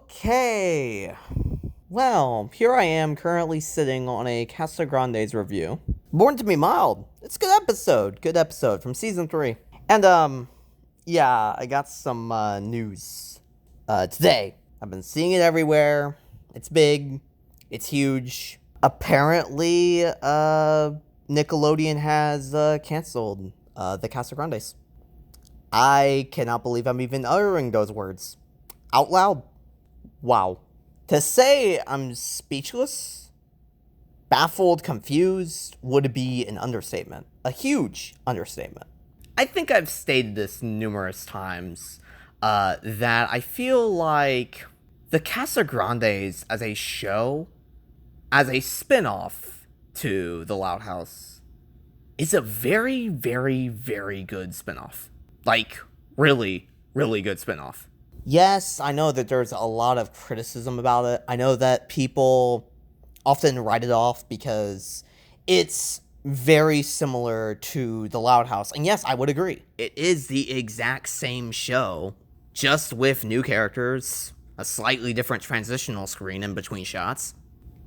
Okay. Well, here I am currently sitting on a Casagrandes review. Born to be Mild. It's a good episode. Good episode from season 3. And, yeah, I got some, news, today. I've been seeing it everywhere. It's big. It's huge. Apparently, Nickelodeon has, canceled, the Casagrandes. I cannot believe I'm even uttering those words out loud. Wow. To say I'm speechless, baffled, confused would be an understatement. A huge understatement. I think I've stated this numerous times, that I feel like the Casagrandes as a show, as a spin-off to The Loud House, is a very, very, very good spin-off. Like, really, really good spin-off. Yes, I know that there's a lot of criticism about it. I know that people often write it off because it's very similar to The Loud House. And yes, I would agree. It is the exact same show, just with new characters, a slightly different transitional screen in between shots,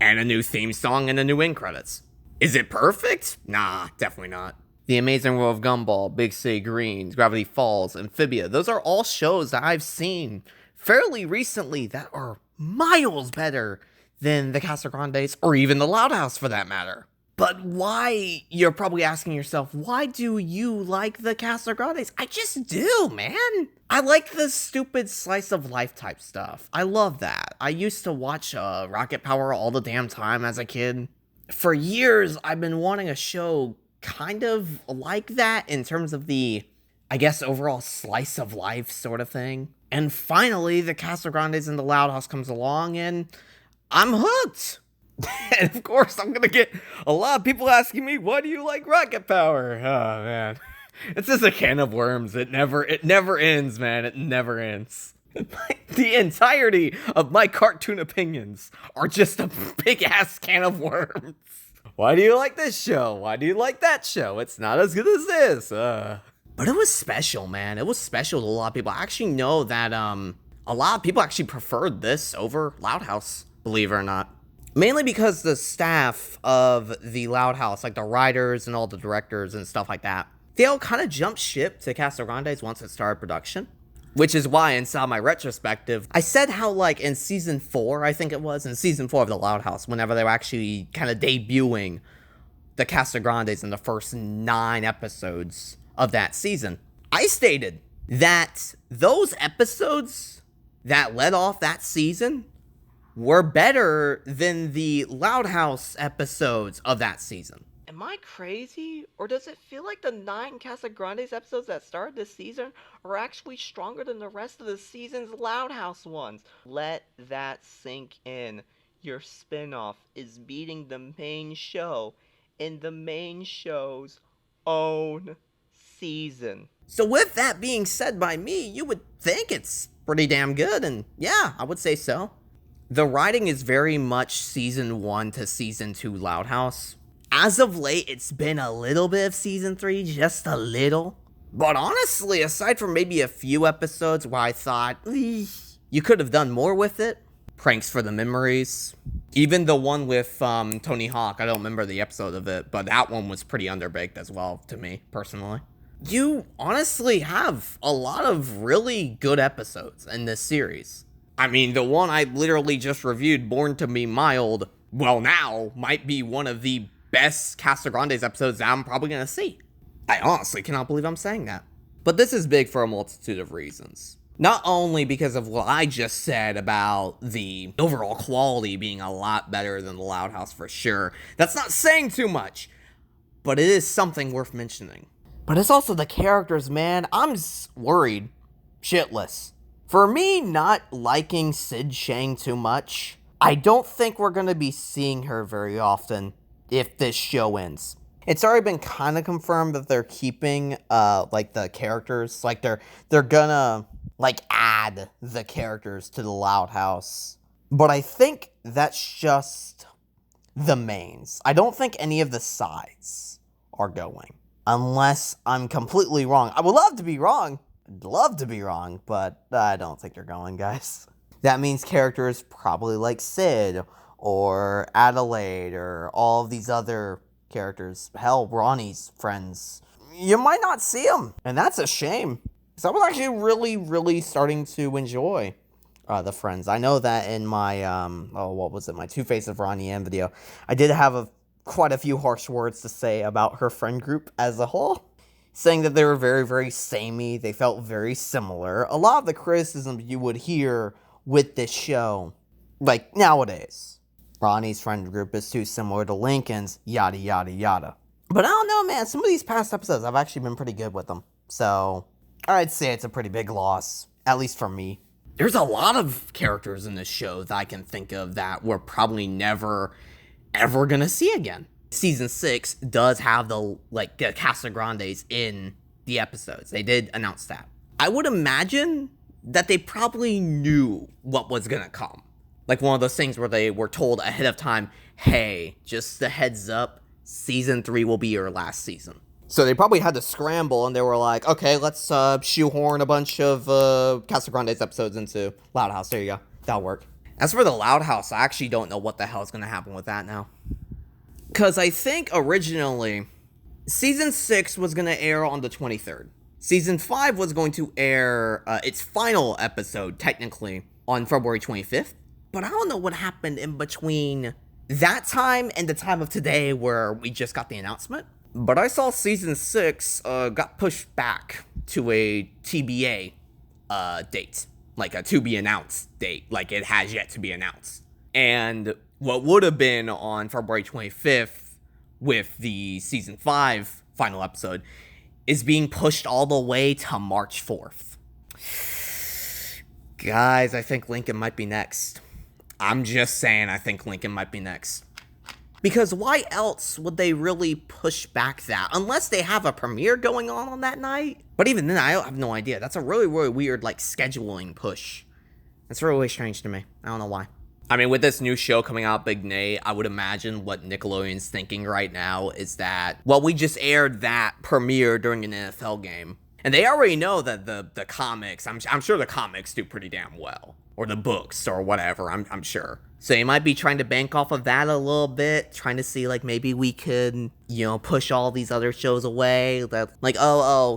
and a new theme song and a new end credits. Is it perfect? Nah, definitely not. The Amazing World of Gumball, Big City Greens, Gravity Falls, Amphibia, those are all shows that I've seen fairly recently that are miles better than the Casagrandes, or even the Loud House for that matter. But why, you're probably asking yourself, why do you like the Casagrandes? I just do, man. I like the stupid slice of life type stuff. I love that. I used to watch Rocket Power all the damn time as a kid. For years, I've been wanting a show kind of like that in terms of the, I guess, overall slice of life sort of thing. And finally, the Casagrandes and the Loud House comes along, and I'm hooked. And of course, I'm gonna get a lot of people asking me, why do you like Rocket Power? Oh, man. It's just a can of worms. It never ends, man. It never ends. The entirety of my cartoon opinions are just a big-ass can of worms. Why do you like this show? Why do you like that show? It's not as good as this. But it was special, man. It was special to a lot of people. I actually know that a lot of people actually preferred this over Loud House, believe it or not. Mainly because the staff of the Loud House, like the writers and all the directors and stuff like that, they all kind of jumped ship to Casagrandes once it started production. Which is why, inside my retrospective, I said how, like, in season 4, I think it was, in season 4 of The Loud House, whenever they were actually kind of debuting the Casagrandes in the first 9 episodes of that season, I stated that those episodes that led off that season were better than the Loud House episodes of that season. Am I crazy? Or does it feel like the 9 Casagrandes episodes that started this season are actually stronger than the rest of the season's Loud House ones? Let that sink in. Your spin-off is beating the main show in the main show's own season. So with that being said by me, you would think it's pretty damn good, and yeah, I would say so. The writing is very much season 1 to season 2 Loud House. As of late, it's been a little bit of season 3, just a little. But honestly, aside from maybe a few episodes where I thought, you could have done more with it. Pranks for the Memories. Even the one with Tony Hawk, I don't remember the episode of it, but that one was pretty underbaked as well, to me, personally. You honestly have a lot of really good episodes in this series. I mean, the one I literally just reviewed, Born to Be Mild, well now, might be one of the best Casagrandes episodes that I'm probably gonna see. I honestly cannot believe I'm saying that. But this is big for a multitude of reasons. Not only because of what I just said about the overall quality being a lot better than the Loud House for sure. That's not saying too much, but it is something worth mentioning. But it's also the characters, man. I'm worried shitless. For me not liking Sid Shang too much, I don't think we're gonna be seeing her very often if this show ends. It's already been kind of confirmed that they're keeping, like, the characters. Like, they're gonna, like, add the characters to the Loud House. But I think that's just the mains. I don't think any of the sides are going. Unless I'm completely wrong. I would love to be wrong. I'd love to be wrong, but I don't think they're going, guys. That means characters probably like Sid or Adelaide or all of these other characters. Hell, Ronnie's friends. You might not see them, and that's a shame. Because I was actually really starting to enjoy the friends. I know that in my, my Two Faces of Ronnie Ann video, I did have quite a few harsh words to say about her friend group as a whole, saying that they were very samey, they felt very similar. A lot of the criticism you would hear with this show, like nowadays, Ronnie's friend group is too similar to Lincoln's, yada yada. But I don't know, man, some of these past episodes, I've actually been pretty good with them. So, I'd say it's a pretty big loss, at least for me. There's a lot of characters in this show that I can think of that we're probably never, ever gonna see again. Season 6 does have the Casagrandes in the episodes. They did announce that. I would imagine that they probably knew what was gonna come. Like one of those things where they were told ahead of time, hey, just a heads up, Season 3 will be your last season. So they probably had to scramble, and they were like, okay, let's shoehorn a bunch of Casagrandes episodes into Loud House. There you go. That'll work. As for the Loud House, I actually don't know what the hell is going to happen with that now. Because I think originally, Season 6 was going to air on the 23rd. Season 5 was going to air its final episode, technically, on February 25th. But I don't know what happened in between that time and the time of today where we just got the announcement. But I saw Season 6 got pushed back to a TBA date. Like a to-be-announced date. Like it has yet to be announced. And what would have been on February 25th with the Season 5 final episode is being pushed all the way to March 4th. Guys, I think Lincoln might be next. I'm just saying I think Lincoln might be next. Because why else would they really push back that? Unless they have a premiere going on that night. But even then, I have no idea. That's a really weird, scheduling push. That's really strange to me. I don't know why. I mean, with this new show coming out, Big Nate, I would imagine what Nickelodeon's thinking right now is that, well, we just aired that premiere during an NFL game. And they already know that the comics, I'm sure the comics do pretty damn well. Or the books, or whatever, I'm sure. So you might be trying to bank off of that a little bit, trying to see, maybe we could, push all these other shows away. That,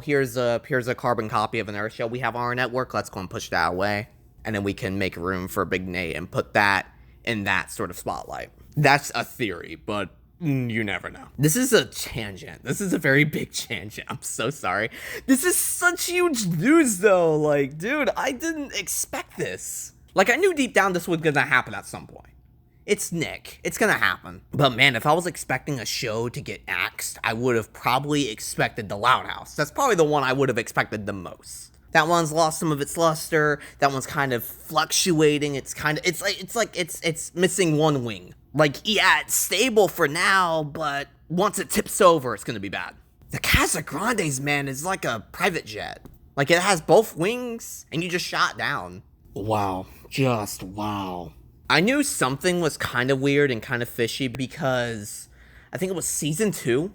here's a carbon copy of another show we have on our network, let's go and push that away. And then we can make room for Big Nate and put that in that sort of spotlight. That's a theory, but you never know. This is a tangent. This is a very big tangent. I'm so sorry. This is such huge news, though. Dude, I didn't expect this. I knew deep down this was gonna happen at some point. It's Nick. It's gonna happen. But man, if I was expecting a show to get axed, I would have probably expected The Loud House. That's probably the one I would have expected the most. That one's lost some of its luster. That one's kind of fluctuating. It's missing one wing. It's stable for now, but once it tips over, it's gonna be bad. The Casagrandes, man, is like a private jet. It has both wings, and you just shot down. Wow. Just wow. I knew something was kind of weird and kind of fishy because I think it was Season 2,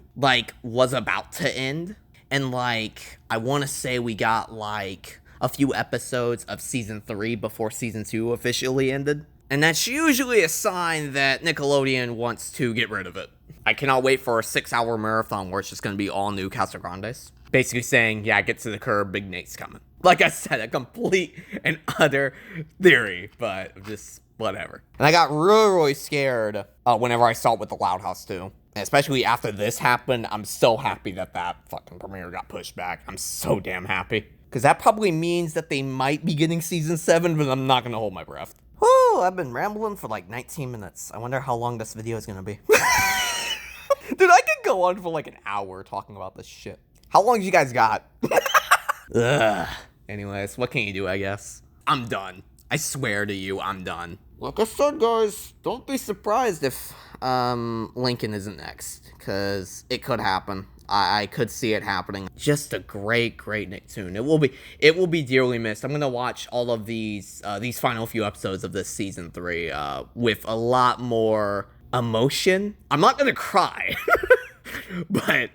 was about to end. And, I want to say we got, a few episodes of Season 3 before Season 2 officially ended. And that's usually a sign that Nickelodeon wants to get rid of it. I cannot wait for a 6-hour marathon where it's just going to be all new Casagrandes. Basically saying, yeah, get to the curb, Big Nate's coming. Like I said, a complete and utter theory, but just whatever. And I got really scared whenever I saw it with the Loud House too. And especially after this happened, I'm so happy that fucking premiere got pushed back. I'm so damn happy. Because that probably means that they might be getting Season 7, but I'm not going to hold my breath. Whew, I've been rambling for 19 minutes. I wonder how long this video is going to be. Dude, I could go on for an hour talking about this shit. How long you guys got? Ugh. Anyways, what can you do, I guess? I'm done. I swear to you, I'm done. Like I said, guys, don't be surprised if Lincoln isn't next, because it could happen. I could see it happening. Just a great Nicktoon. It will be dearly missed. I'm gonna watch all of these final few episodes of this Season 3 with a lot more emotion. I'm not gonna cry, but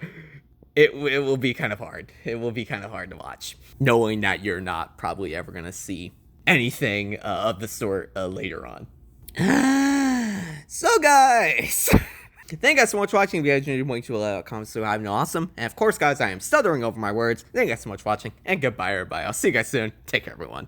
it will be kind of hard. It will be kind of hard to watch, knowing that you're not probably ever gonna see anything of the sort later on. So, guys, thank you guys so much for watching. If you guys enjoyed, to let out comments so I've been awesome. And of course, guys, I am stuttering over my words. Thank you guys so much for watching, and goodbye, everybody. I'll see you guys soon. Take care, everyone.